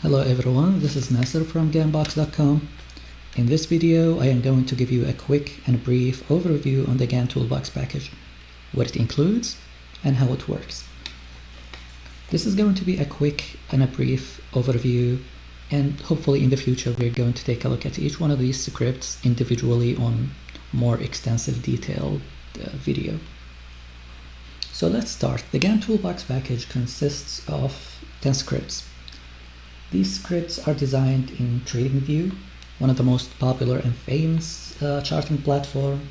Hello everyone, this is Nasser from Gannbox.com. In this video, I am going to give you a quick and brief overview on the Gann Toolbox package, what it includes, and how it works. This is going to be a quick and a brief overview, and hopefully in the future we're going to take a look at each one of these scripts individually on more extensive detailed video. So let's start. The Gann Toolbox package consists of 10 scripts. These scripts are designed in TradingView, one of the most popular and famous charting platform.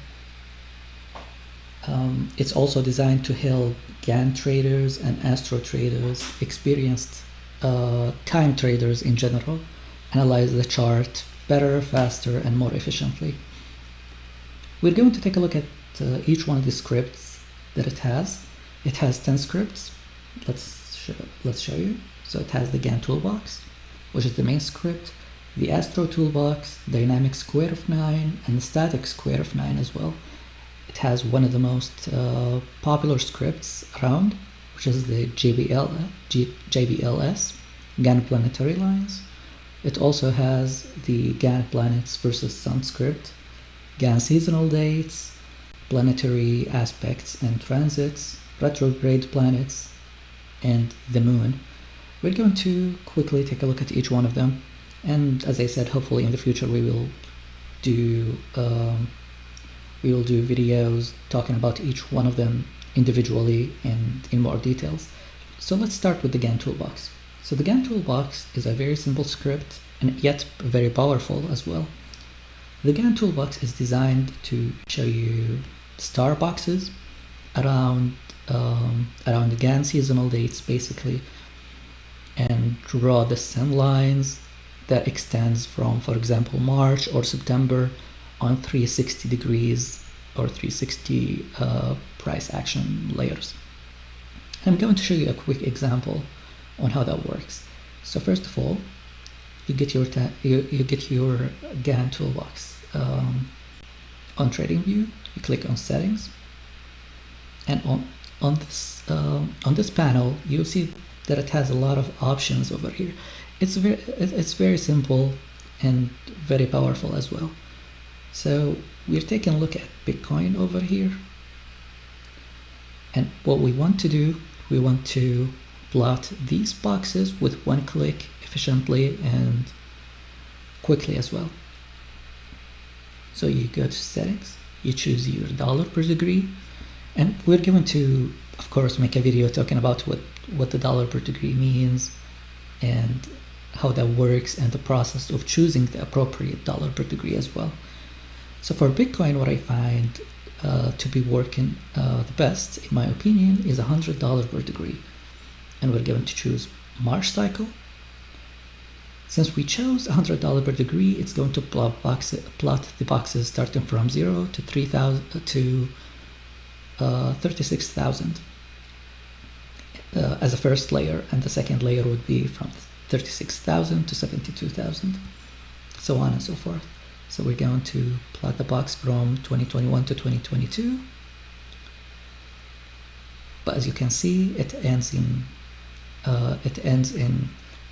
It's also designed to help Gann traders and Astro traders, experienced time traders in general, analyze the chart better, faster, and more efficiently. We're going to take a look at each one of the scripts that it has. It has 10 scripts. Let's show you. So it has the Gann Toolbox, which is the main script, the Astro Toolbox, Dynamic Square of 9, and the Static Square of 9 as well. It has one of the most popular scripts around, which is the JBLS, Gann Planetary lines. It also has the Gann Planets versus Sun script, Gann seasonal dates, planetary aspects and transits, Retrograde Planets, and the Moon. We're going to quickly take a look at each one of them, and as I said, hopefully in the future we will do videos talking about each one of them individually and in more details. So let's start with the Gann Toolbox. So the Gann Toolbox is a very simple script and yet very powerful as well. The Gann Toolbox is designed to show you star boxes around the Gann seasonal dates basically, and draw the sun lines that extends from, for example, March or September on 360 degrees or 360 price action layers. I'm going to show you a quick example on how that works. So first of all, you get your Gann Toolbox on TradingView. You click on Settings, and on this panel you'll see that it has a lot of options over here. It's very simple and very powerful as well. So we're taking a look at Bitcoin over here, and what we want to do, we want to plot these boxes with one click efficiently and quickly as well. So you go to Settings, you choose your dollar per degree, and we're going to, of course, make a video talking about what the dollar per degree means and how that works and the process of choosing the appropriate dollar per degree as well. So for Bitcoin, what I find to be working the best, in my opinion, is $100 per degree. And we're going to choose March cycle. Since we chose $100 per degree, it's going to plot the boxes starting from 0 to 3,000 to 36,000 as a first layer, and the second layer would be from 36,000 to 72,000, so on and so forth. So we're going to plot the box from 2021 to 2022, but as you can see, it ends in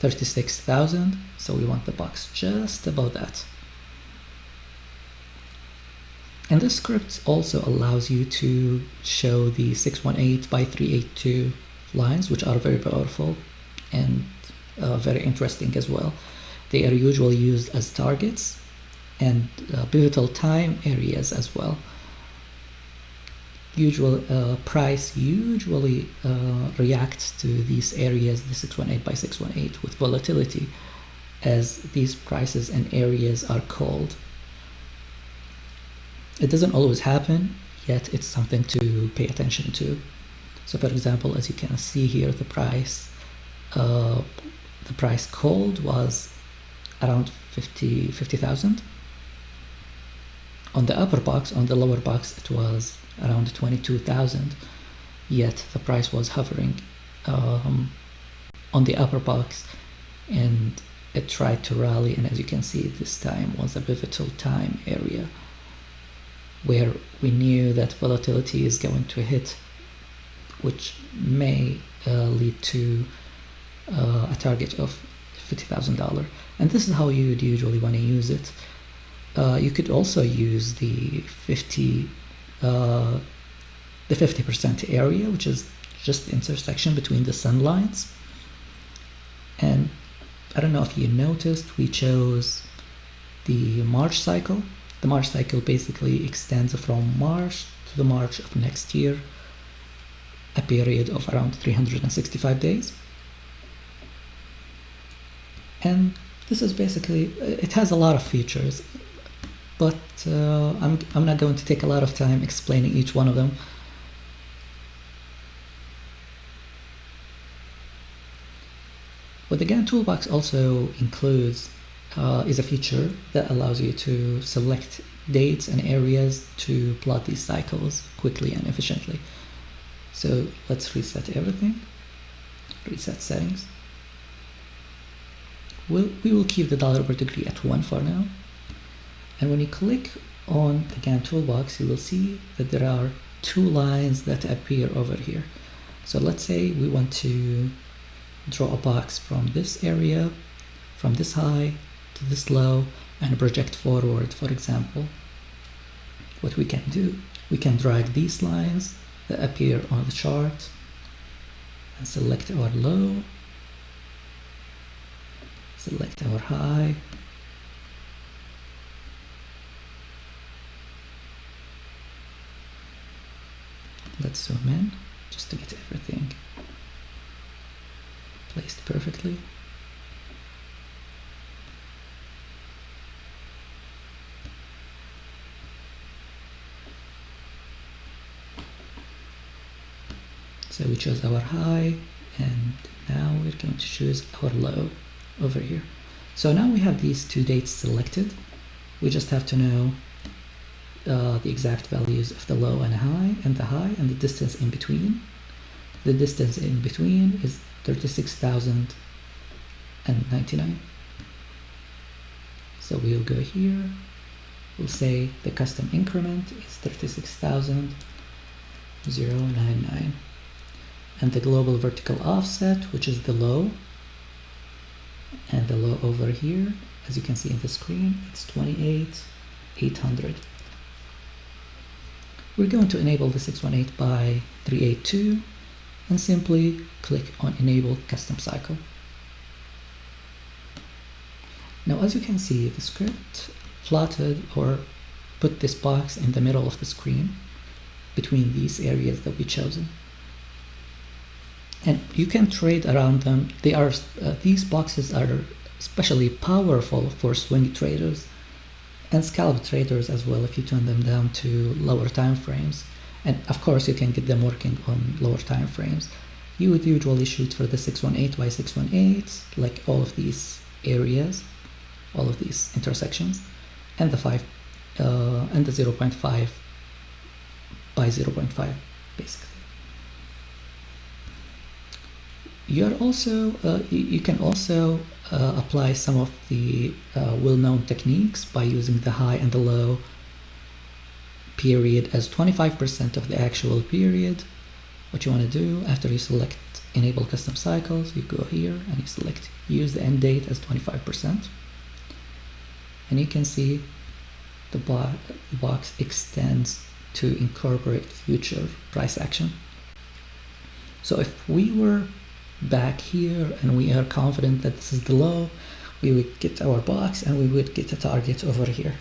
36,000, so we want the box just above that. And this script also allows you to show the 618 by 382 lines, which are very powerful and very interesting as well. They are usually used as targets and pivotal time areas as well. Price usually reacts to these areas, the 618 by 618, with volatility, as these prices and areas are called. It doesn't always happen, yet it's something to pay attention to. So for example, as you can see here, the price called was around 50,000. On the upper box, on the lower box, it was around 22,000, yet the price was hovering on the upper box, and it tried to rally, and as you can see, this time was a pivotal time area where we knew that volatility is going to hit, which may lead to a target of $50,000. And this is how you would usually want to use it. You could also use the 50% area, which is just the intersection between the sun lines. And I don't know if you noticed, we chose the March cycle. The March cycle basically extends from March to the March of next year, a period of around 365 days. And this is basically, it has a lot of features, but I'm not going to take a lot of time explaining each one of them. What the Gann Toolbox also includes is a feature that allows you to select dates and areas to plot these cycles quickly and efficiently. So let's reset everything, reset settings. We will keep the dollar per degree at 1 for now. And when you click on the Gann Toolbox, you will see that there are 2 lines that appear over here. So let's say we want to draw a box from this area, from this high to this low, and project forward, for example. What we can do, we can drag these lines that appear on the chart and select our low, select our high, let's zoom in just to get everything placed perfectly. So we chose our high, and now we're going to choose our low over here. So now we have these 2 dates selected. We just have to know the exact values of the low and high, and the distance in between. The distance in between is 36,099. So we'll go here, we'll say the custom increment is 36,099. And the global vertical offset, which is the low, and the low over here, as you can see in the screen, it's 28,800. We're going to enable the 618 by 382 and simply click on Enable Custom Cycle. Now, as you can see, the script plotted or put this box in the middle of the screen between these areas that we chosen. And you can trade around them. They are these boxes are especially powerful for swing traders and scalp traders as well, if you turn them down to lower time frames. And of course you can get them working on lower time frames. You would usually shoot for the 618 by 618, like all of these areas, all of these intersections, and the 0.5 by 0.5 basically. You can also apply some of the well-known techniques by using the high and the low period as 25% of the actual period. What you want to do, after you select Enable Custom Cycles, you go here and you select Use the End Date as 25%. And you can see the box extends to incorporate future price action. So if we were back here and we are confident that this is the low, we would get our box and we would get a target over here,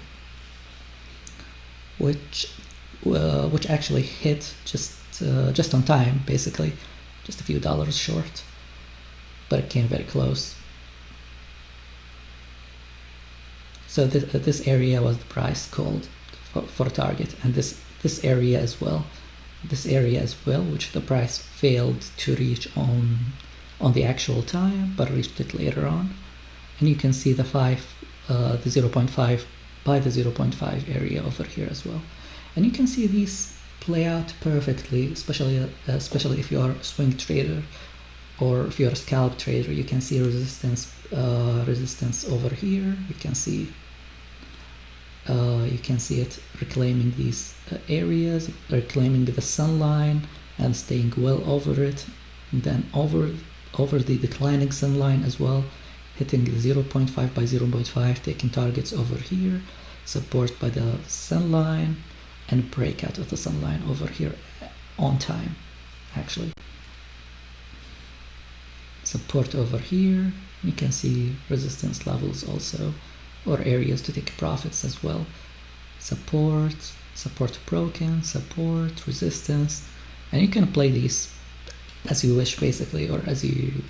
which actually hit just on time, basically just a few dollars short, but it came very close. So this area was the price called for a target, and this area as well, which the price failed to reach on the actual time, but reached it later on. And you can see the 0.5 by the 0.5 area over here as well. And you can see these play out perfectly, especially if you are a swing trader or if you're a scalp trader. You can see resistance over here. You can see it reclaiming these areas, reclaiming the sun line and staying well over it, and then over the declining sun line as well, hitting 0.5 by 0.5, taking targets over here, support by the sun line, and breakout of the sun line over here on time, actually. Support over here, you can see resistance levels also, or areas to take profits as well. Support broken, support, resistance, and you can play these as you wish basically, or as you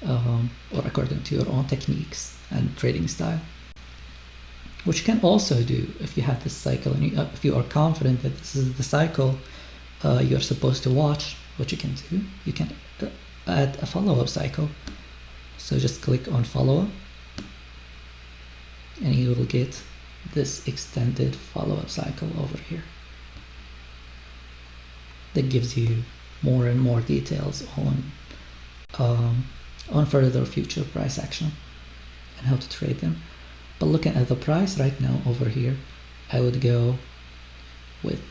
or according to your own techniques and trading style, which you can also do if you have this cycle and if you are confident that this is the cycle you're supposed to watch. What you can do, you can add a follow-up cycle. So just click on follow-up and you will get this extended follow-up cycle over here that gives you more and more details on further future price action and how to trade them. But looking at the price right now over here, I would go with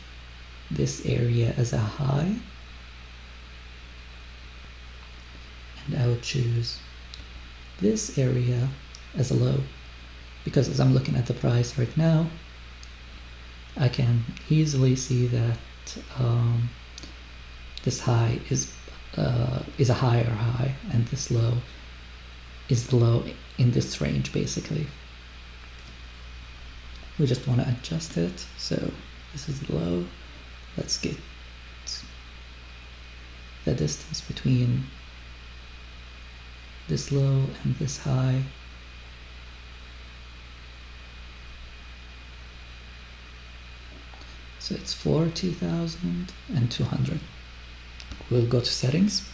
this area as a high, and I would choose this area as a low, because as I'm looking at the price right now, I can easily see that this high is a higher high, and this low is the low in this range basically. We just want to adjust it. So this is the low. Let's get the distance between this low and this high. So it's 40,200. We'll go to settings.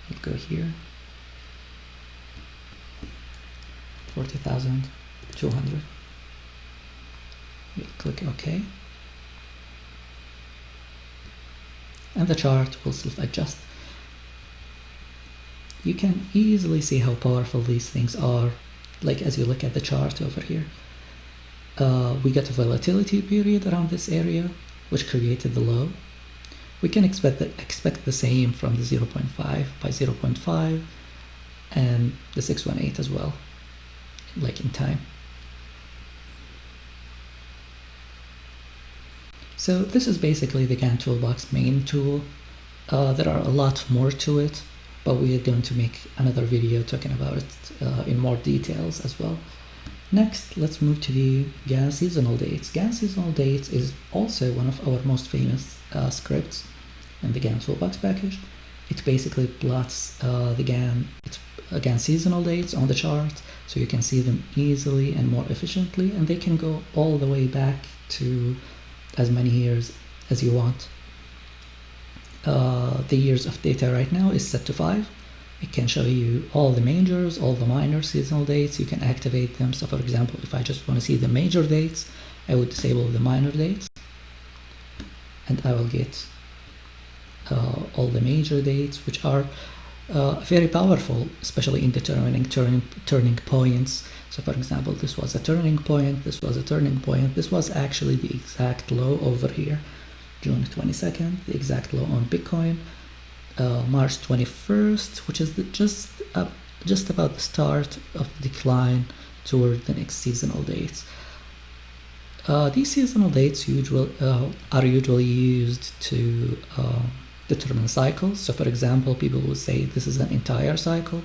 We'll go here. 40,200. We'll click OK. And the chart will self-adjust. You can easily see how powerful these things are, like as you look at the chart over here. We got a volatility period around this area, which created the low. We can expect the same from the 0.5 by 0.5 and the 618 as well, like in time. So this is basically the Gann Toolbox main tool. There are a lot more to it, but we are going to make another video talking about it in more details as well. Next, let's move to the Gann Seasonal Dates. Gann Seasonal Dates is also one of our most famous scripts in the Gann Toolbox package. It basically plots the Gann seasonal dates on the chart, so you can see them easily and more efficiently, and they can go all the way back to as many years as you want. The years of data right now is set to 5. It can show you all the majors, all the minor seasonal dates. You can activate them. So for example, if I just want to see the major dates, I would disable the minor dates, and I will get all the major dates, which are very powerful, especially in determining turning points. So for example, this was a turning point, this was a turning point, this was actually the exact low over here, June 22nd, the exact low on Bitcoin, March 21st, which is just about the start of the decline toward the next seasonal dates. These seasonal dates are usually used to determine cycles. So for example, people will say this is an entire cycle,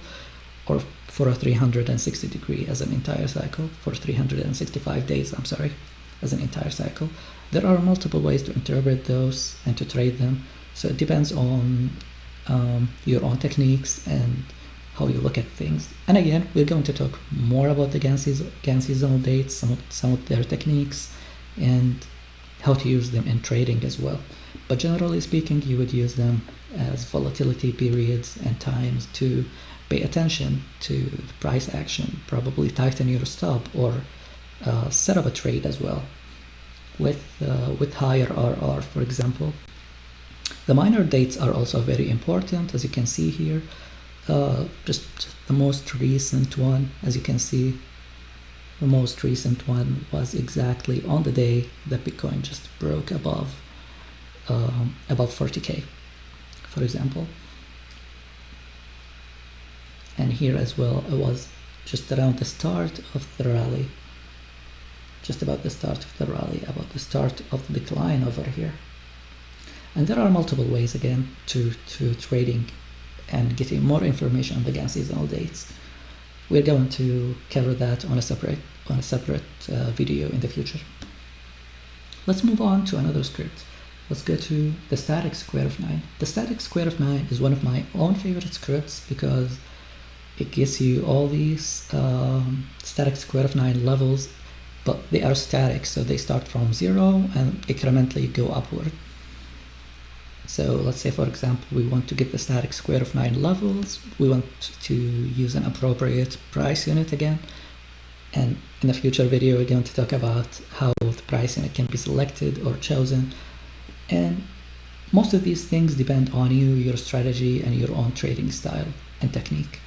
or for a 360 degree as an entire cycle, for 365 days, I'm sorry, as an entire cycle. There are multiple ways to interpret those and to trade them. So it depends on your own techniques and how you look at things. And again, we're going to talk more about the Gann seasonal dates, some of their techniques, and how to use them in trading as well. But generally speaking, you would use them as volatility periods and times to pay attention to the price action, probably tighten your stop or set up a trade as well with higher RR, for example. The minor dates are also very important, as you can see here. Just the most recent one, as you can see, the most recent one was exactly on the day that Bitcoin just broke above 40K, for example. here as well, it was just around the start of the rally, about the start of the decline over here. And there are multiple ways again to trading and getting more information on the Gann seasonal dates. We're going to cover that on a separate video in the future. Let's move on to another script. Let's go to the static square of 9. The static square of 9 is one of my own favorite scripts because it gives you all these static square of 9 levels, but they are static, so they start from 0 and incrementally go upward. So let's say, for example, we want to get the static square of 9 levels. We want to use an appropriate price unit again. And in a future video, we're going to talk about how the price unit can be selected or chosen. And most of these things depend on you, your strategy, and your own trading style and technique.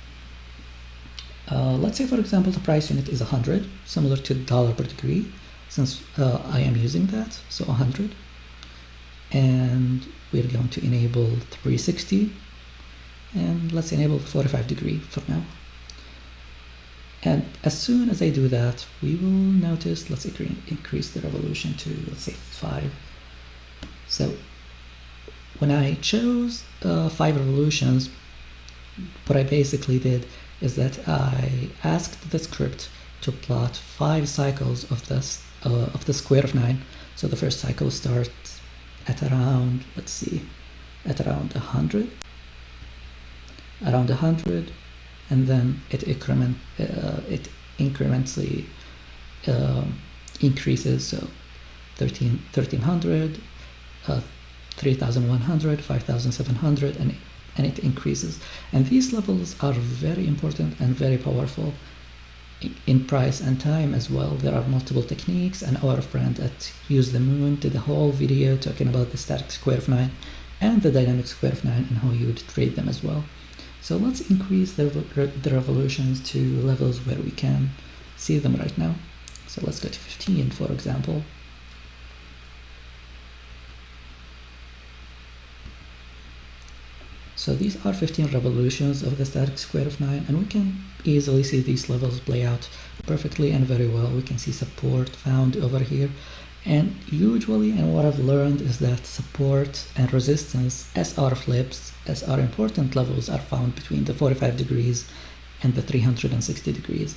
Let's say, for example, the price unit is 100, similar to dollar per degree, since I am using that, so 100. And we're going to enable 360, and let's enable 45 degree for now. And as soon as I do that, we will notice, let's increase the revolution to, let's say, 5. So when I chose 5 revolutions, what I basically did is that I asked the script to plot 5 cycles of the square of 9. So the first cycle starts at around, let's see, at around 100, and then it incrementally increases. So 1300, 3100, 5700, and it increases. And these levels are very important and very powerful in price and time as well. There are multiple techniques, and our friend at UseTheMoon did a whole video talking about the static square of 9 and the dynamic square of 9 and how you would trade them as well. So let's increase the revolutions to levels where we can see them right now. So let's go to 15, for example. So these are 15 revolutions of the static square of 9, and we can easily see these levels play out perfectly and very well. We can see support found over here, and usually, and what I've learned is that support and resistance, SR flips, SR important levels, are found between the 45 degrees and the 360 degrees,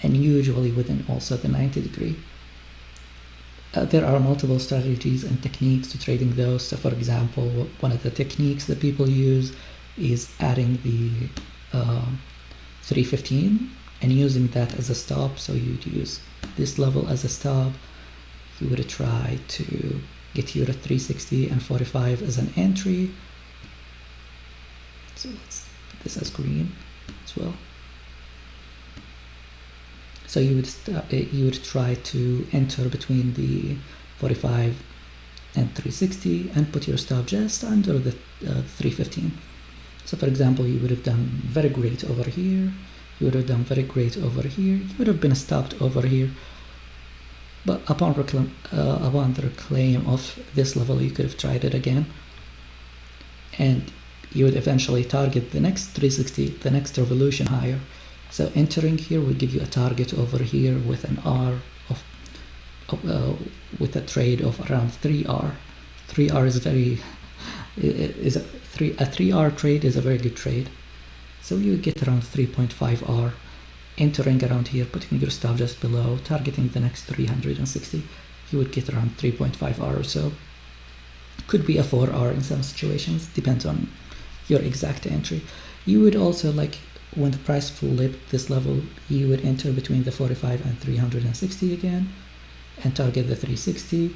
and usually within also the 90 degree. There are multiple strategies and techniques to trading those. So for example, one of the techniques that people use is adding the 315 and using that as a stop. So you'd use this level as a stop. You would try to get your 360 and 45 as an entry. So let's put this as green as well. So you would try to enter between the 45 and 360 and put your stop just under the 315. So for example, you would have done very great over here. You would have done very great over here. You would have been stopped over here. But upon the reclaim of this level, you could have tried it again. And you would eventually target the next 360, the next revolution higher. So entering here would give you a target over here with an R with a trade of around 3R. 3R is a 3R trade is a very good trade. So you would get around 3.5R. Entering around here, putting your stop just below, targeting the next 360, you would get around 3.5R or so. Could be a 4R in some situations, depends on your exact entry. You would also, like, when the price flipped this level, you would enter between the 45 and 360 again and target the 360.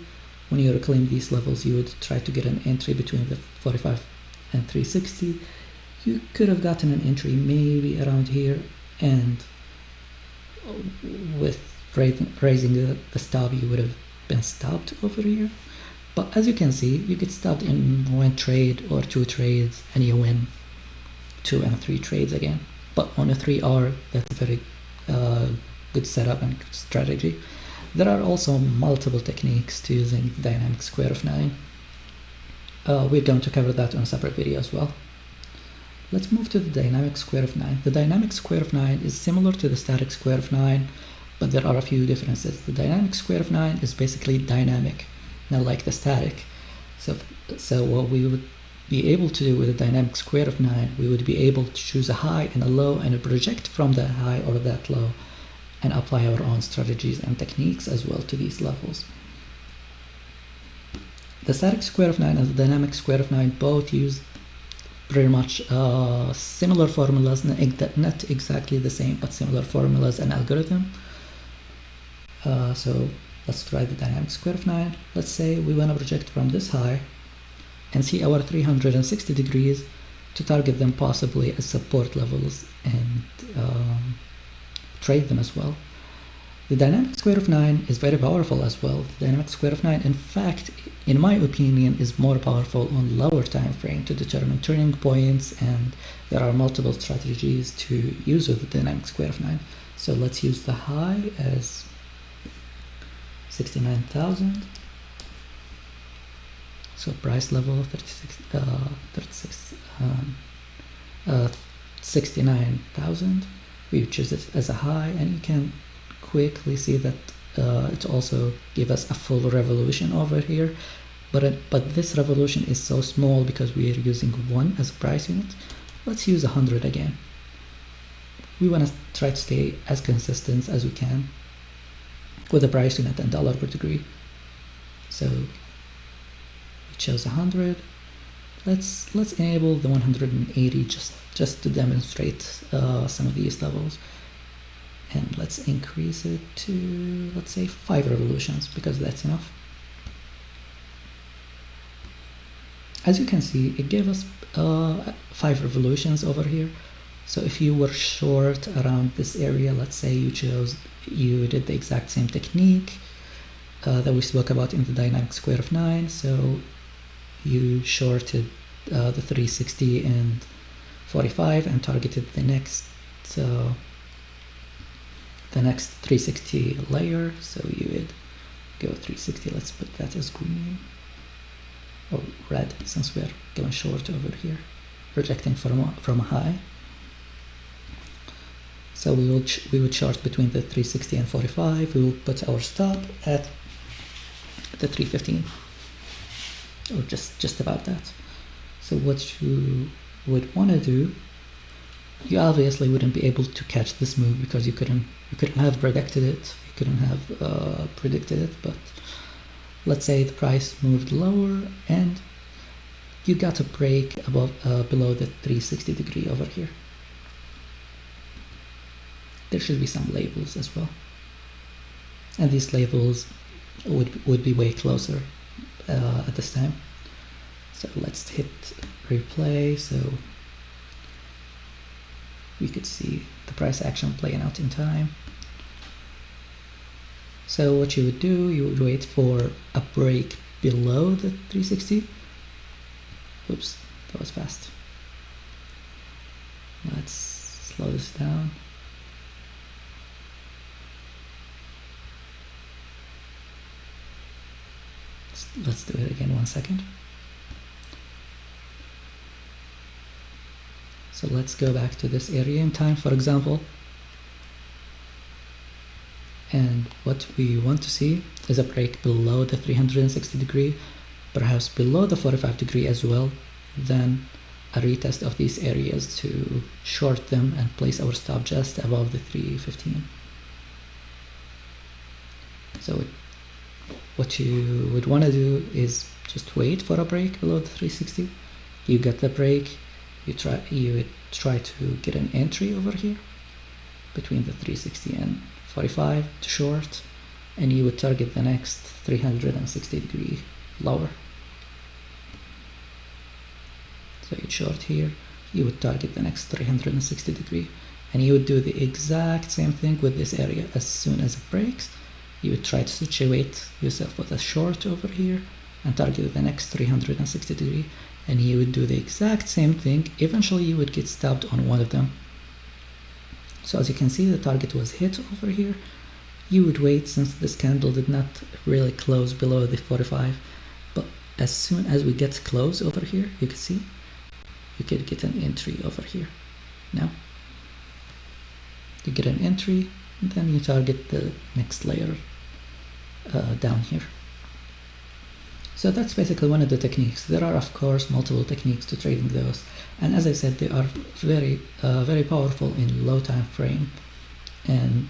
When you reclaim these levels, you would try to get an entry between the 45 and 360. You could have gotten an entry maybe around here, and with raising the stop, you would have been stopped over here. But as you can see, you get stopped in 1 trade or 2 trades, and you win 2 and 3 trades again. But on a 3R, that's a very good setup and good strategy. There are also multiple techniques to using the dynamic square of 9. We're going to cover that on a separate video as well. let's move to the dynamic square of 9. The dynamic square of 9 is similar to the static square of 9, but there are a few differences. The dynamic square of 9 is basically dynamic, not like the static. So what we would be able to do with the dynamic square of 9, we would be able to choose a high and a low and project from that high or that low and apply our own strategies and techniques as well to these levels. The static square of 9 and the dynamic square of 9 both use pretty much similar formulas, not exactly the same, but similar formulas and algorithm. So let's try the dynamic square of 9. Let's say we want to project from this high and see our 360 degrees to target them possibly as support levels and trade them as well. The dynamic square of 9 is very powerful as well. The dynamic square of 9, in fact, in my opinion, is more powerful on lower time frame to determine turning points, and there are multiple strategies to use with the dynamic square of 9. So let's use the high as 69,000. So price level 69,000. We choose it as a high, and you can quickly see that it also gives us a full revolution over here, but this revolution is so small because we are using 1 as a price unit. Let's use 100 again. We want to try to stay as consistent as we can with the price unit and dollar per degree. So we chose 100. Let's enable the 180 just to demonstrate some of these levels. And let's increase it to, let's say, 5 revolutions, because that's enough. As you can see, it gave us 5 revolutions over here. So if you were short around this area, let's say you did the exact same technique that we spoke about in the dynamic square of 9. So you shorted the 360 and 45 and targeted the next 360 layer. So you would go 360. Let's put that as green or red, since we're going short over here, projecting from a high. So we would short between the 360 and 45. We will put our stop at the 315, or just about that. So what you would want to do, you obviously wouldn't be able to catch this move because you couldn't have predicted it. You couldn't have predicted it. But let's say the price moved lower and you got a break above below the 360 degree over here. There should be some labels as well, and these labels would be way closer at this time. So let's hit replay. So we could see the price action playing out in time. So what you would do, you would wait for a break below the 360. Oops, that was fast. Let's slow this down. Let's do it again, 1 second. So let's go back to this area in time, for example. And what we want to see is a break below the 360 degree, perhaps below the 45 degree as well, then a retest of these areas to short them and place our stop just above the 315. So what you would want to do is just wait for a break below the 360. You get the break, you would try to get an entry over here between the 360 and 45 to short, and you would target the next 360 degree lower. So you'd short here, you would target the next 360 degree, and you would do the exact same thing with this area. As soon as it breaks, you would try to situate yourself with a short over here and target the next 360 degree, and you would do the exact same thing. Eventually you would get stopped on one of them. So as you can see, the target was hit over here. You would wait, since this candle did not really close below the 45, but as soon as we get close over here, you can see you could get an entry over here. Now you get an entry, and then you target the next layer down here. So that's basically one of the techniques. There are, of course, multiple techniques to trading those, and as I said, they are very powerful in low time frame, and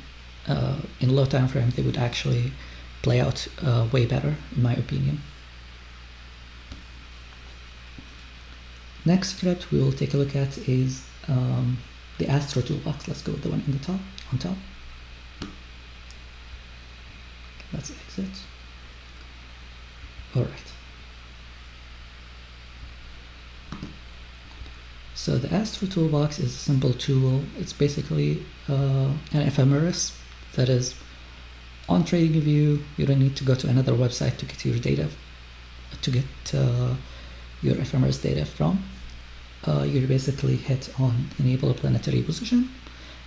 in low time frame they would actually play out way better, in my opinion. Next script we will take a look at is the Astro toolbox. Let's go with the one on top. Let's exit. All right. So the Astro toolbox is a simple tool. It's basically an ephemeris that is on TradingView. You don't need to go to another website to get your data, to get your ephemeris data from. You basically hit on enable a planetary position,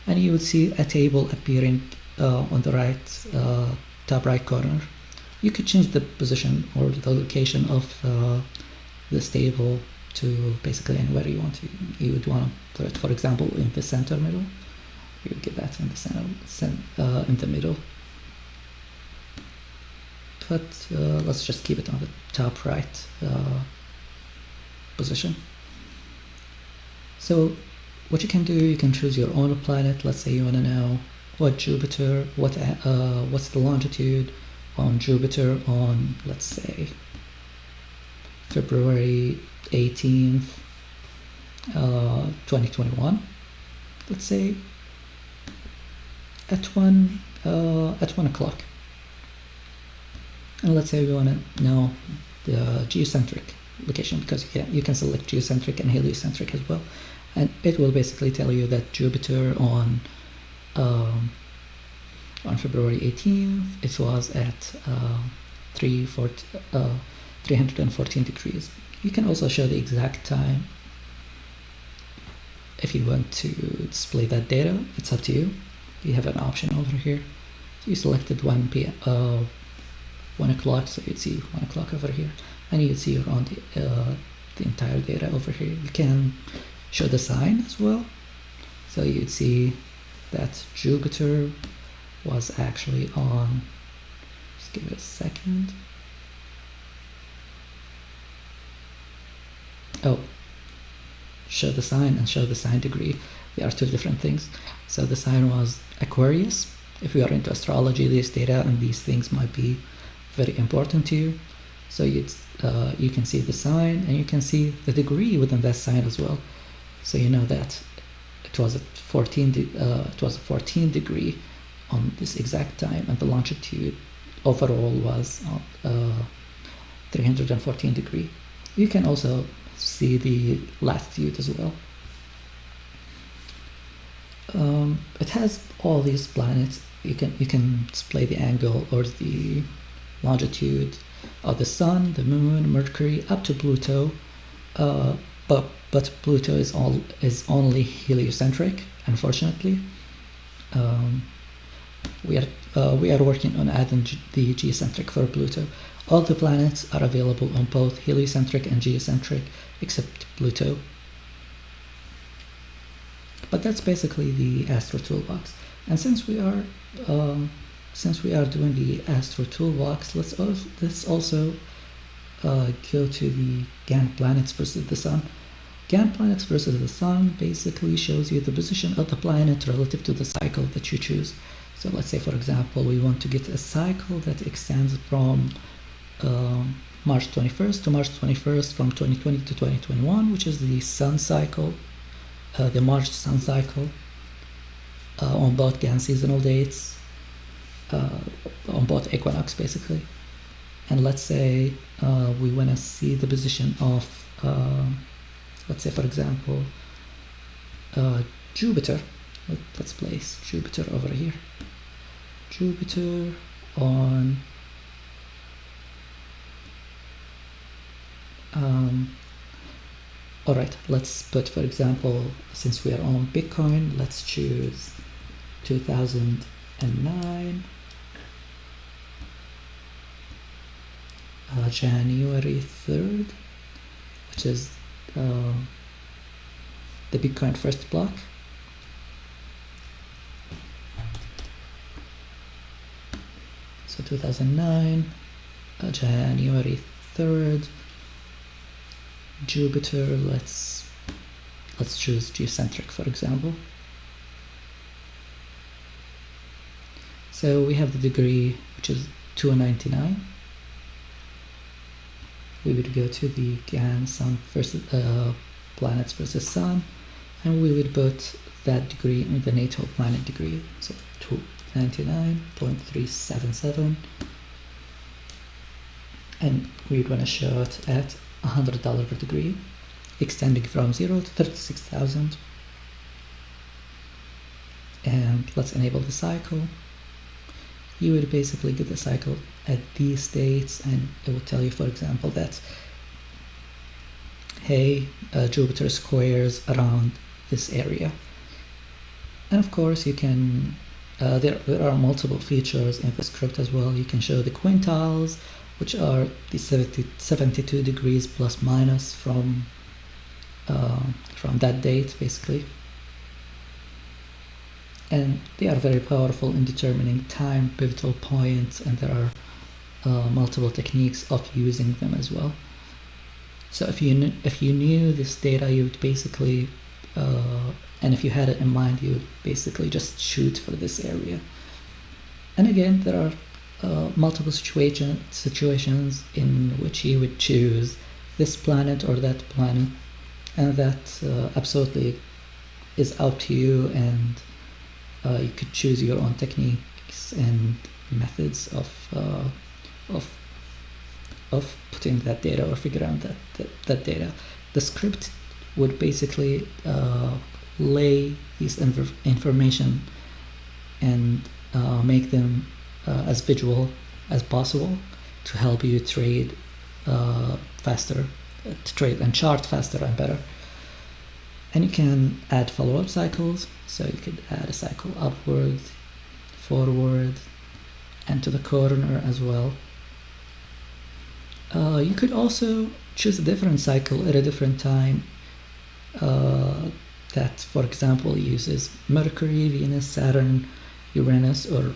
and you would see a table appearing on the right top right corner. You could change the position or the location of this table to basically anywhere you want to. You would want to put it, for example, in the center middle. You would get that in the center, in the middle. But let's just keep it on the top right position. So what you can do, you can choose your own planet. Let's say you want to know what Jupiter, what's the longitude on Jupiter on, let's say, February 18th, 2021. Let's say at 1 o'clock. And let's say we want to know the geocentric location, because you can select geocentric and heliocentric as well, and it will basically tell you that Jupiter on February 18th it was at 314 degrees. You can also show the exact time if you want to display that data. It's up to you. You have an option over here. So you selected 1 o'clock, so you'd see 1 o'clock over here, and you'd see around the entire data over here. You can show the sign as well, so you'd see that Jupiter was actually on, just give it a second. Oh, show the sign and show the sign degree. They are two different things. So the sign was Aquarius. If you are into astrology, these data and these things might be very important to you. So you can see the sign, and you can see the degree within that sign as well. So you know that it was a 14 degree on this exact time, and the longitude overall was 314 degree. You can also see the latitude as well. It has all these planets. You can display the angle or the longitude of the Sun, the Moon, Mercury, up to Pluto. But Pluto is only heliocentric, unfortunately. We are working on adding the geocentric for Pluto. All the planets are available on both heliocentric and geocentric, except Pluto. But that's basically the Astro toolbox. And since we are doing the Astro toolbox, let's also go to the Gann Planets versus the Sun. Gann Planets versus the Sun basically shows you the position of the planet relative to the cycle that you choose. So let's say, for example, we want to get a cycle that extends from March 21st to March 21st from 2020 to 2021, which is the Sun cycle, the March Sun cycle, on both Gann seasonal dates, on both equinox basically. And let's say we want to see the position of, let's say, for example, Jupiter. Let's place Jupiter over here. Jupiter on all right, let's put, for example, since we are on Bitcoin, let's choose 2009 January 3rd, which is the Bitcoin first block. So 2009, January 3rd, Jupiter, let's choose geocentric, for example. So we have the degree, which is 299. We would go to the Gann Sun versus planets versus Sun, and we would put that degree in the NATO planet degree. So 299.377, and we'd want to show it at $100 per degree, extending from 0 to 36,000. And let's enable the cycle. You would basically get the cycle at these dates, and it will tell you, for example, that hey, Jupiter squares around this area. And of course you can there are multiple features in the script as well. You can show the quintiles, which are the 72 degrees plus minus from that date, basically. And they are very powerful in determining time pivotal points, and there are multiple techniques of using them as well. So if you knew this data, you would basically and if you had it in mind, you would basically just shoot for this area. And again, there are multiple situations in which you would choose this planet or that planet, and that absolutely is up to you, and you could choose your own techniques and methods of putting that data or figuring out that data. The script would basically lay these information and make them as visual as possible to help you trade faster, to trade and chart faster and better. And you can add follow-up cycles, so you could add a cycle upward, forward, and to the corner as well. You could also choose a different cycle at a different time that, for example, uses Mercury, Venus, Saturn, Uranus, or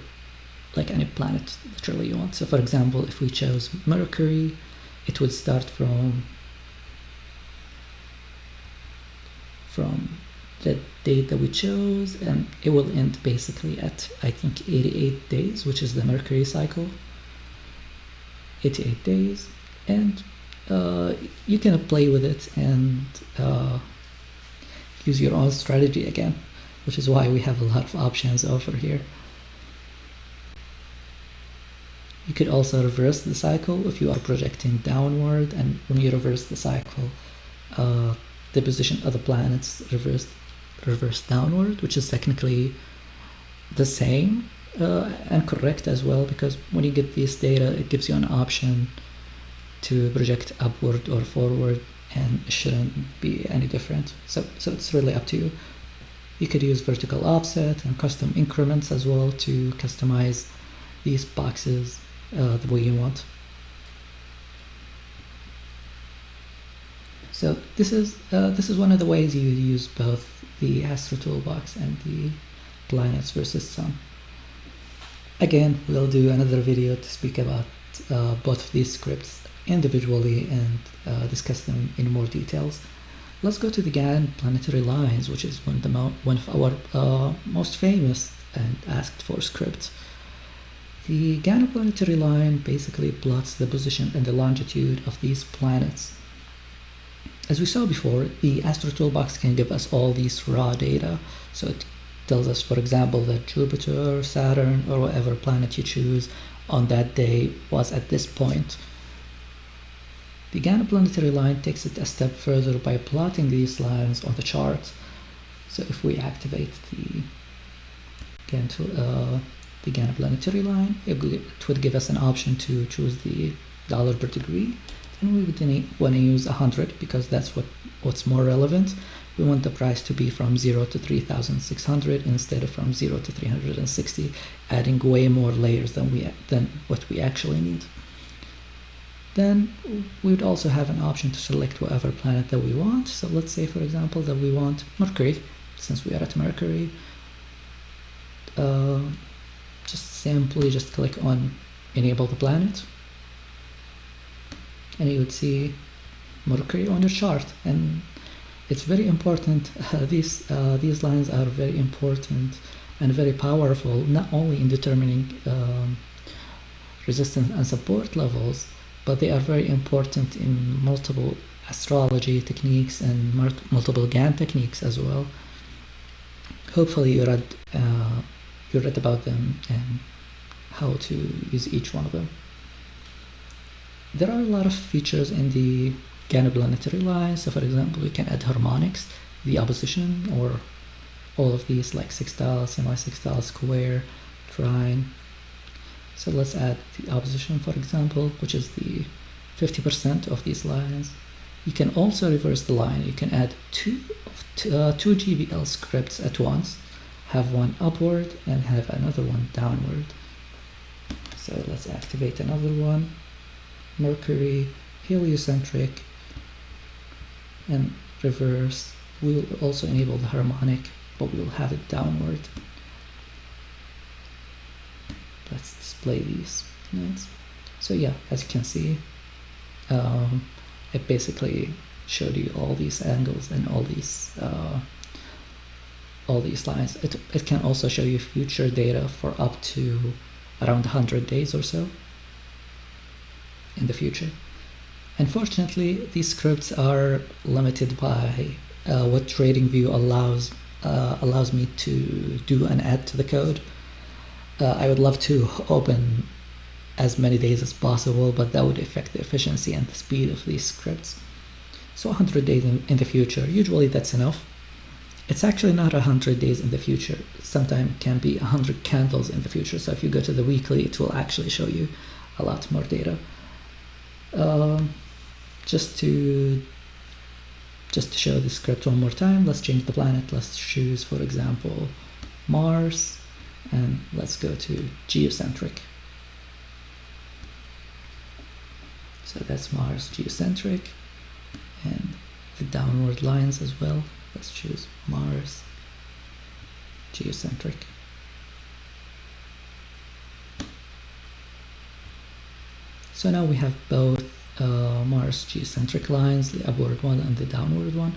like any planet literally you want. So for example, if we chose Mercury, it would start from the date that we chose, and it will end basically at, I think, 88 days, which is the Mercury cycle. 88 days, and you can play with it and use your own strategy again, which is why we have a lot of options over here. You could also reverse the cycle if you are projecting downward, and when you reverse the cycle, the position of the planets reverse downward, which is technically the same and correct as well, because when you get this data, it gives you an option to project upward or forward, and it shouldn't be any different. So it's really up to you. You could use vertical offset and custom increments as well to customize these boxes the way you want. So this is one of the ways you use both the Astro Toolbox and the Planets versus Sun. Again, we'll do another video to speak about both of these scripts individually and discuss them in more details. Let's go to the Gann planetary lines, which is one of our most famous and asked for scripts. The Gann planetary line basically plots the position and the longitude of these planets. As we saw before, the Astro Toolbox can give us all these raw data. So it tells us, for example, that Jupiter, Saturn, or whatever planet you choose on that day was at this point. The Gann planetary line takes it a step further by plotting these lines on the chart. So if we activate the Gann planetary line, it would give us an option to choose the dollar per degree, and we would want to use 100 because that's what's more relevant. We want the price to be from 0 to 3,600 instead of from 0 to 360, adding way more layers than what we actually need. Then we would also have an option to select whatever planet that we want. So let's say, for example, that we want Mercury. Since we are at Mercury, just simply click on enable the planet, and you would see Mercury on your chart. And it's very important. These lines are very important and very powerful, not only in determining resistance and support levels, but they are very important in multiple astrology techniques and multiple Gann techniques as well. Hopefully you read about them and how to use each one of them. There are a lot of features in the Gann planetary line. So for example, you can add harmonics, the opposition, or all of these like sextile, semi-sextile, square, trine. So let's add the opposition, for example, which is the 50% of these lines. You can also reverse the line. You can add two GBL scripts at once, have one upward and have another one downward. So let's activate another one, Mercury, heliocentric, and reverse. We will also enable the harmonic, but we will have it downward. Let's display these lines. So yeah, as you can see, it basically showed you all these angles and all these lines. It can also show you future data for up to around 100 days or so in the future. Unfortunately, these scripts are limited by what TradingView allows me to do and add to the code. I would love to open as many days as possible, but that would affect the efficiency and the speed of these scripts. So 100 days in the future, usually that's enough. It's actually not 100 days in the future. Sometimes it can be 100 candles in the future. So if you go to the weekly, it will actually show you a lot more data. Just to show the script one more time, let's change the planet. Let's choose, for example, Mars, and let's go to geocentric. So that's Mars geocentric, and the downward lines as well. Let's choose Mars geocentric. So now we have both Mars geocentric lines, the upward one and the downward one.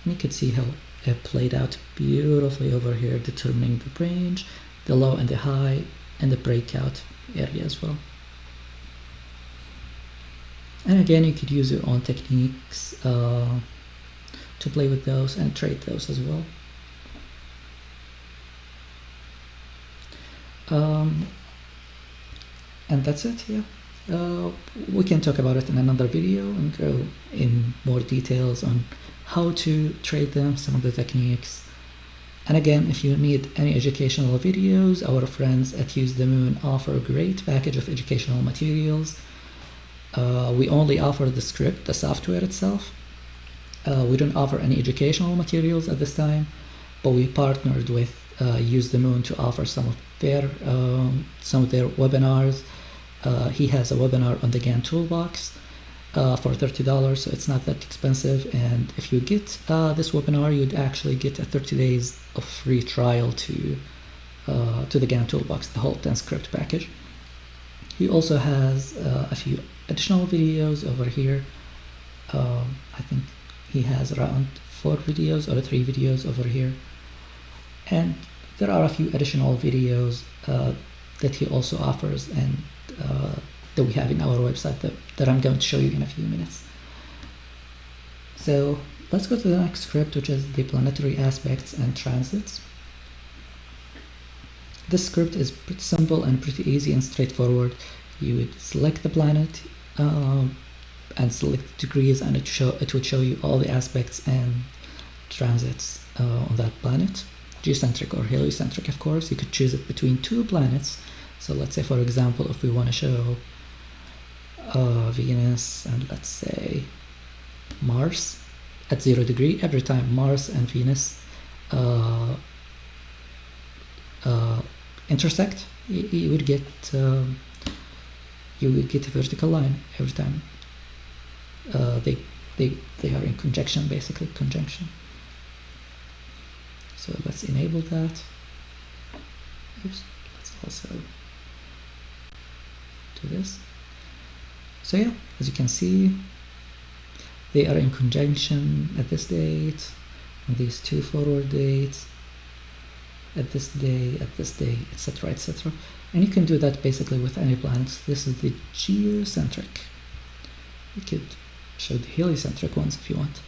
And you can see how it played out beautifully over here, determining the range, the low and the high, and the breakout area as well. And again, you could use your own techniques to play with those and trade those as well. And that's it, yeah. We can talk about it in another video and go in more details on how to trade them, some of the techniques. And again, if you need any educational videos, our friends at UseTheMoon offer a great package of educational materials. We only offer the script, the software itself. We don't offer any educational materials at this time, but we partnered with UseTheMoon to offer some of their webinars. He has a webinar on the Gann Toolbox for $30, so it's not that expensive. And if you get this webinar, you'd actually get a 30 days of free trial to the Gann Toolbox, the whole 10 script package. He also has a few additional videos over here. I think he has around 4 videos or 3 videos over here. And there are a few additional videos that he also offers and that we have in our website that I'm going to show you in a few minutes. So let's go to the next script, which is the planetary aspects and transits. This script is pretty simple and pretty easy and straightforward. You would select the planet and select the degrees, and it would show you all the aspects and transits on that planet. Geocentric or heliocentric, of course. You could choose it between 2 planets. So let's say, for example, if we want to show Venus and let's say Mars at 0 degree, every time Mars and Venus intersect, you would get you will get a vertical line every time they are in conjunction, basically conjunction. So let's enable that. Oops, let's also do this. So yeah, as you can see, they are in conjunction at this date, and these two forward dates, at this day, etc., etc. And you can do that basically with any planets. This is the geocentric. You could show the heliocentric ones if you want.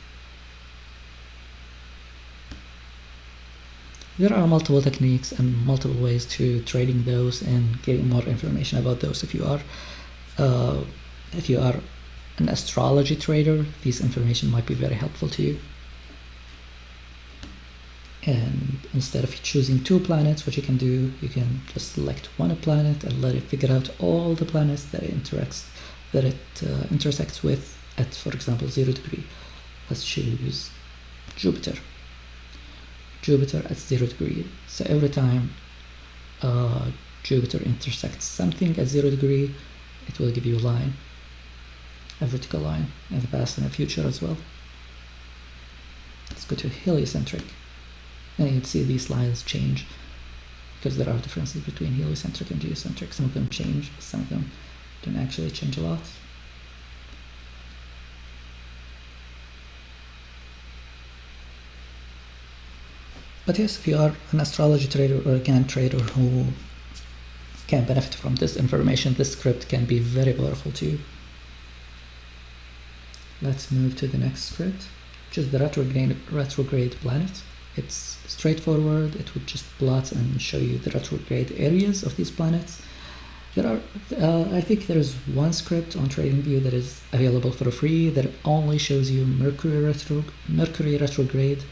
There are multiple techniques and multiple ways to trading those and getting more information about those. If you are an astrology trader, this information might be very helpful to you. And instead of choosing two planets, what you can do, you can just select one planet and let it figure out all the planets that it intersects with at, for example, 0 degree. Let's choose Jupiter. Jupiter at 0 degree. So every time Jupiter intersects something at 0 degree, it will give you a line, a vertical line, in the past and the future as well. Let's go to heliocentric, and you'd see these lines change because there are differences between heliocentric and geocentric. Some of them change, some of them don't actually change a lot. But yes, if you are an astrology trader or a Gann trader who can benefit from this information, this script can be very powerful to you. Let's move to the next script, which is the retrograde planet. It's straightforward. It would just plot and show you the retrograde areas of these planets. There are, I think there is one script on TradingView that is available for free that only shows you Mercury retrograde.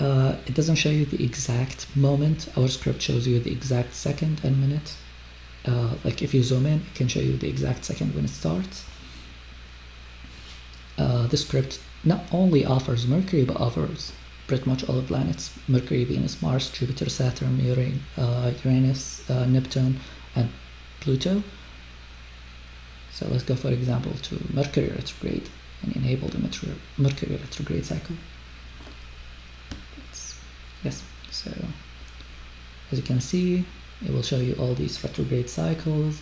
It doesn't show you the exact moment. Our script shows you the exact second and minute. Like if you zoom in, it can show you the exact second when it starts. This script not only offers Mercury, but offers pretty much all the planets: Mercury, Venus, Mars, Jupiter, Saturn, Uranus, Neptune, and Pluto. So let's go, for example, to Mercury retrograde and enable the Mercury retrograde cycle. Yes, so as you can see, it will show you all these retrograde cycles,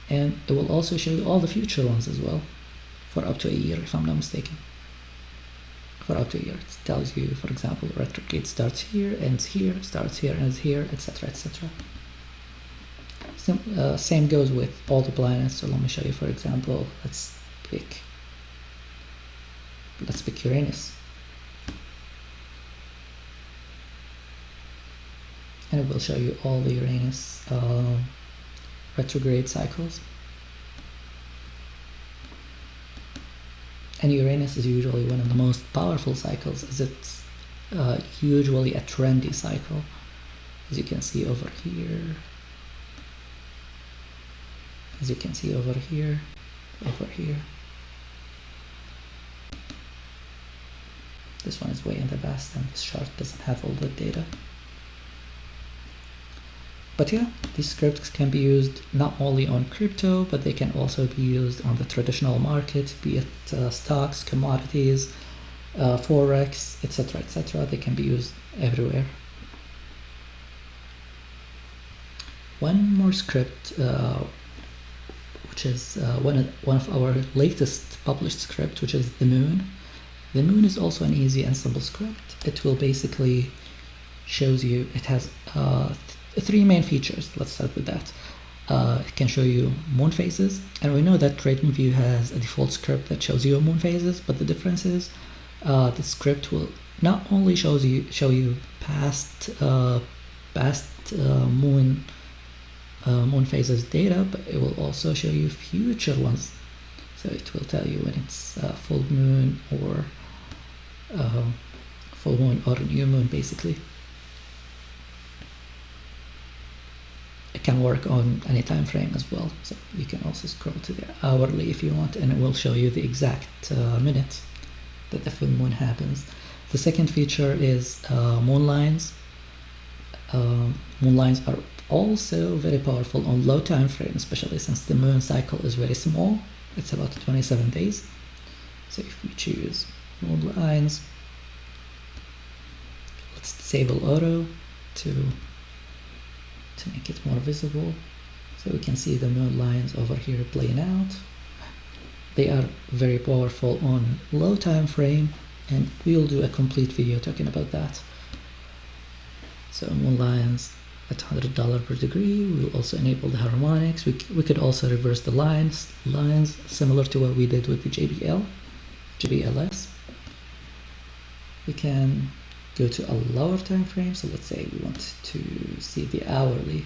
and it will also show you all the future ones as well, for up to a year, if I'm not mistaken. For up to a year, it tells you, for example, retrograde starts here, ends here, starts here, ends here, etc., etc. Same goes with all the planets. So let me show you, for example, let's pick Uranus. And it will show you all the Uranus retrograde cycles. And Uranus is usually one of the most powerful cycles, as it's usually a trendy cycle, as you can see over here. As you can see over here, over here. This one is way in the past, and this chart doesn't have all the data. But yeah, these scripts can be used not only on crypto, but they can also be used on the traditional market, be it stocks, commodities, forex, etc., etc. They can be used everywhere. One more script, which is one of our latest published script, which is the Moon. The Moon is also an easy and simple script. It will basically shows you, it has three main features. Let's start with that. It can show you moon phases, and we know that TradingView has a default script that shows you moon phases, but the difference is the script will not only show you past moon phases data, but it will also show you future ones. So it will tell you when it's full moon or new moon, basically. It can work on any time frame as well, so you can also scroll to the hourly if you want, and it will show you the exact minute that the full moon happens. The second feature is moon lines. Moon lines are Also very powerful on low time frame, especially since the moon cycle is very small. It's about 27 days. So if we choose moon lines, let's disable auto to make it more visible. So we can see the moon lines over here playing out. They are very powerful on low time frame, and we'll do a complete video talking about that. So moon lines at $100 per degree. We'll also enable the harmonics. We could also reverse the lines similar to what we did with the JBLS. We can go to a lower time frame. So let's say we want to see the hourly.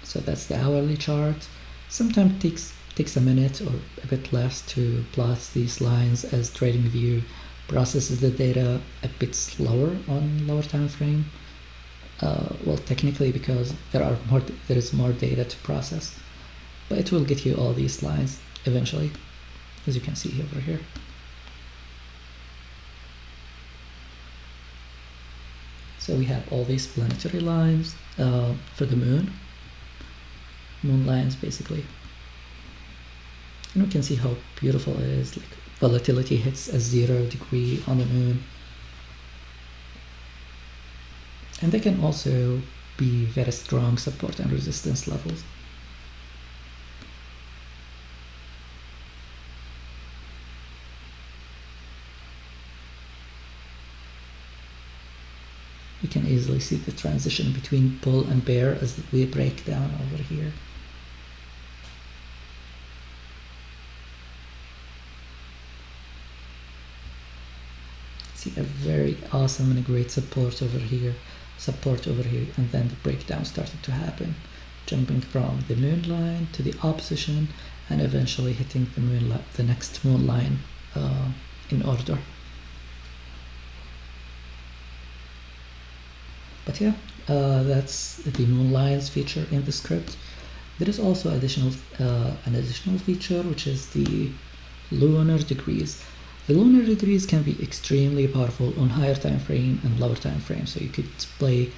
So that's the hourly chart. Sometimes takes a minute or a bit less to plot these lines, as TradingView processes the data a bit slower on lower time frame. Well, technically, because there is more data to process, but it will get you all these lines eventually, as you can see over here. So we have all these planetary lines for the moon lines basically, and we can see how beautiful it is. Like volatility hits a 0 degree on the moon, and they can also be very strong support and resistance levels. You can easily see the transition between bull and bear as we break down over here. See a very awesome and a great support over here, and then the breakdown started to happen, jumping from the moon line to the opposition and eventually hitting the next moon line in order. But yeah, that's the moon lines feature in the script. There is also an additional feature, which is the lunar degrees. The lunar degrees can be extremely powerful on higher time frame and lower time frame. So you could display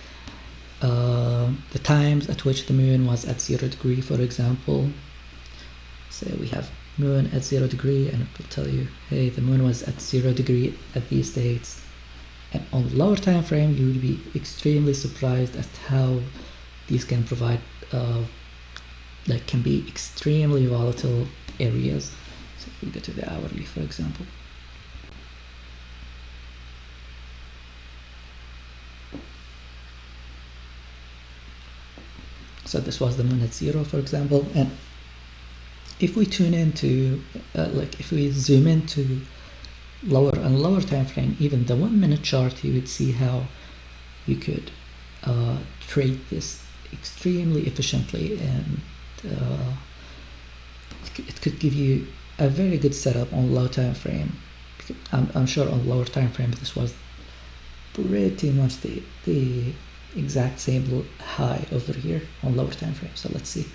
the times at which the moon was at 0 degree, for example. So we have moon at 0 degree, and it will tell you, hey, the moon was at 0 degree at these dates. And on lower time frame, you would be extremely surprised at how these can provide, can be extremely volatile areas. So if we go to the hourly, for example. So this was the moon at 0, for example. And if we tune into, if we zoom into lower and lower time frame, even the 1 minute chart, you would see how you could trade this extremely efficiently, and it could give you a very good setup on low time frame. I'm sure on lower time frame this was pretty much the exact same high over here on lower time frame. So let's see,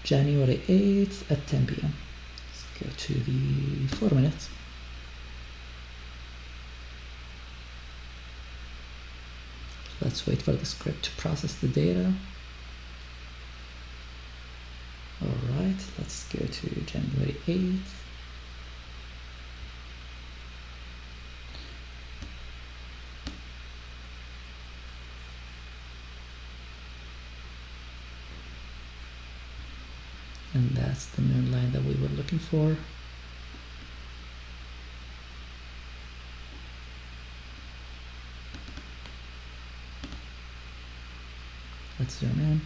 January 8th at 10 p.m. Let's go to the 4 minutes. Let's wait for the script to process the data. Alright, let's go to January 8th. And that's the moon line that we were looking for. Let's zoom in.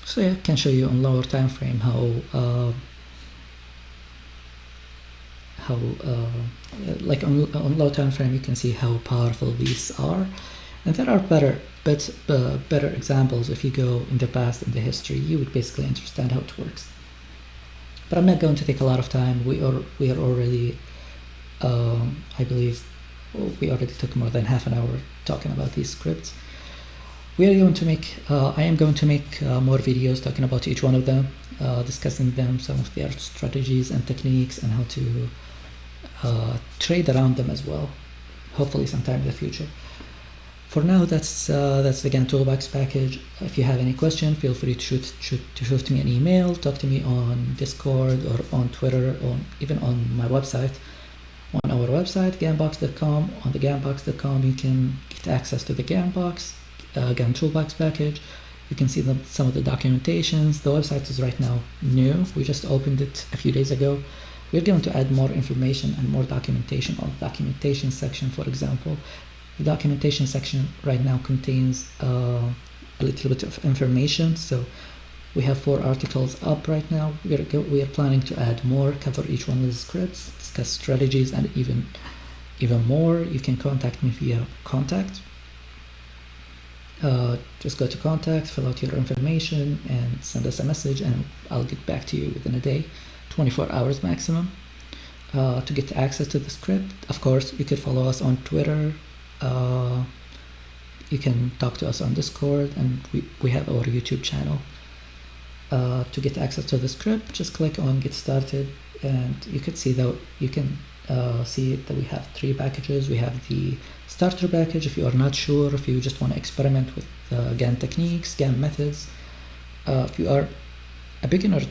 So yeah, I can show you on lower time frame how on low time frame you can see how powerful these are, and there are better examples. If you go in the past, in the history, you would basically understand how it works. But I'm not going to take a lot of time. We are already, I believe, we already took more than half an hour talking about these scripts. we are going to make, I am going to make more videos talking about each one of them, discussing them, some of their strategies and techniques, and how to trade around them as well, hopefully sometime in the future. For now, that's the Gann Toolbox package. If you have any question, feel free to shoot me an email, talk to me on Discord or on Twitter, or even on my website. On our website, gannbox.com, on the gannbox.com, you can get access to the Gannbox, Gann Toolbox package. You can see some of the documentations. The website is right now new. We just opened it a few days ago. We're going to add more information and more documentation on the documentation section, for example. The documentation section right now contains a little bit of information. So we have 4 articles up right now. We are planning to add more, cover each one of the scripts, discuss strategies, and even more. You can contact me via contact. Just go to contact, fill out your information, and send us a message, and I'll get back to you within a day, 24 hours maximum. To get access to the script, of course, you could follow us on Twitter. You can talk to us on Discord, and we have our YouTube channel. To get access to the script, just click on Get Started, and you can see that we have 3 packages. We have the starter package if you are not sure, if you just want to experiment with Gann techniques, Gann methods. If you are a beginner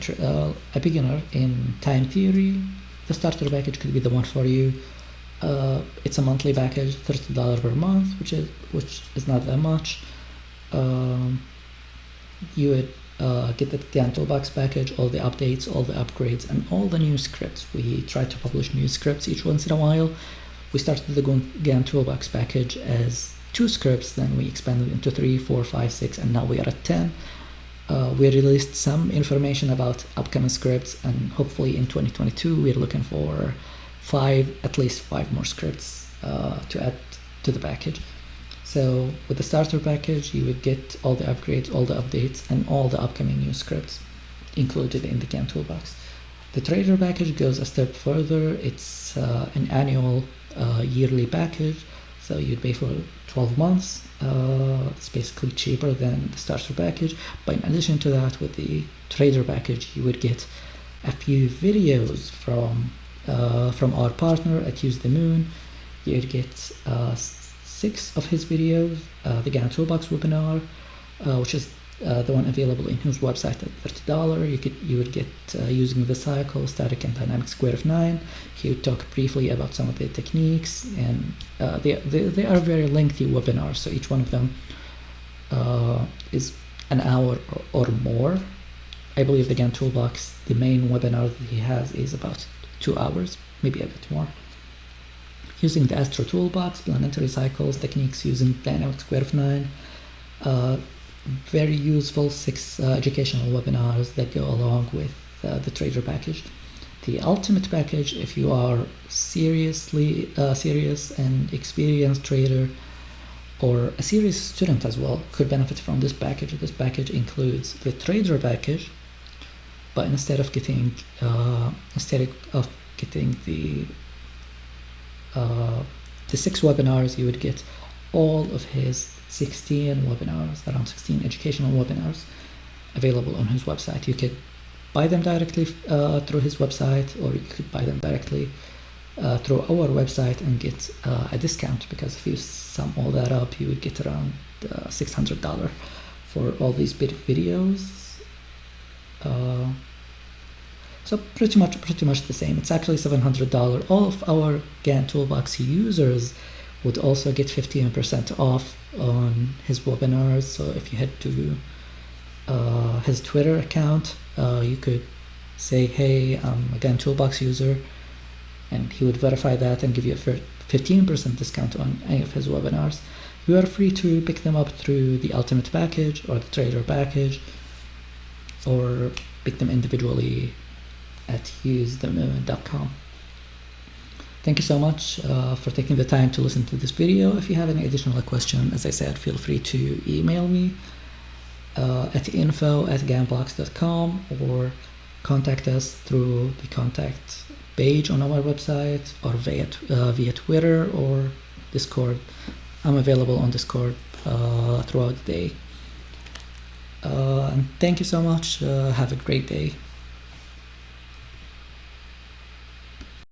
in time theory, the starter package could be the one for you. It's a monthly package, $30 per month, which is not that much. You would get the Gann Toolbox package, all the updates, all the upgrades, and all the new scripts. We try to publish new scripts each once in a while. We started the Gann Toolbox package as 2 scripts, then we expanded into 3, 4, 5, 6, and now we are at 10. We released some information about upcoming scripts, and hopefully in 2022 we're looking for at least 5 more scripts to add to the package. So with the starter package, you would get all the upgrades, all the updates, and all the upcoming new scripts included in the Gann Toolbox. The trader package goes a step further. It's an annual yearly package, so you'd pay for 12 months. It's basically cheaper than the starter package, but in addition to that, with the trader package, you would get a few videos from our partner at UseTheMoon. You'd get 6 of his videos, the Gann Toolbox webinar, which is the one available in his website at $30. You would get using the cycle, static and dynamic square of 9. He would talk briefly about some of the techniques, and they are very lengthy webinars, so each one of them is an hour or more. I believe the Gann Toolbox, the main webinar that he has, is about 2 hours, maybe a bit more. Using the Astro Toolbox, planetary cycles, techniques using dynamic square of 9. Very useful 6 educational webinars that go along with the trader package. The ultimate package, if you are serious and experienced trader, or a serious student as well, could benefit from this package. This package includes the trader package, but instead of getting the 6 webinars, you would get all of his 16 webinars, around 16 educational webinars available on his website. You could buy them directly through his website, or you could buy them directly through our website and get a discount, because if you sum all that up, you would get around $600 for all these videos. So pretty much the same. It's actually $700. All of our Gann Toolbox users would also get 15% off on his webinars. So if you head to his Twitter account, you could say, hey, I'm a Gann Toolbox user, and he would verify that and give you a 15% discount on any of his webinars. You are free to pick them up through the Ultimate package or the Trader package, or pick them individually at UseTheMoon.com. Thank you so much for taking the time to listen to this video. If you have any additional question, as I said, feel free to email me at info@gannbox.com, or contact us through the contact page on our website, or via Twitter or Discord. I'm available on Discord throughout the day. And thank you so much. Have a great day.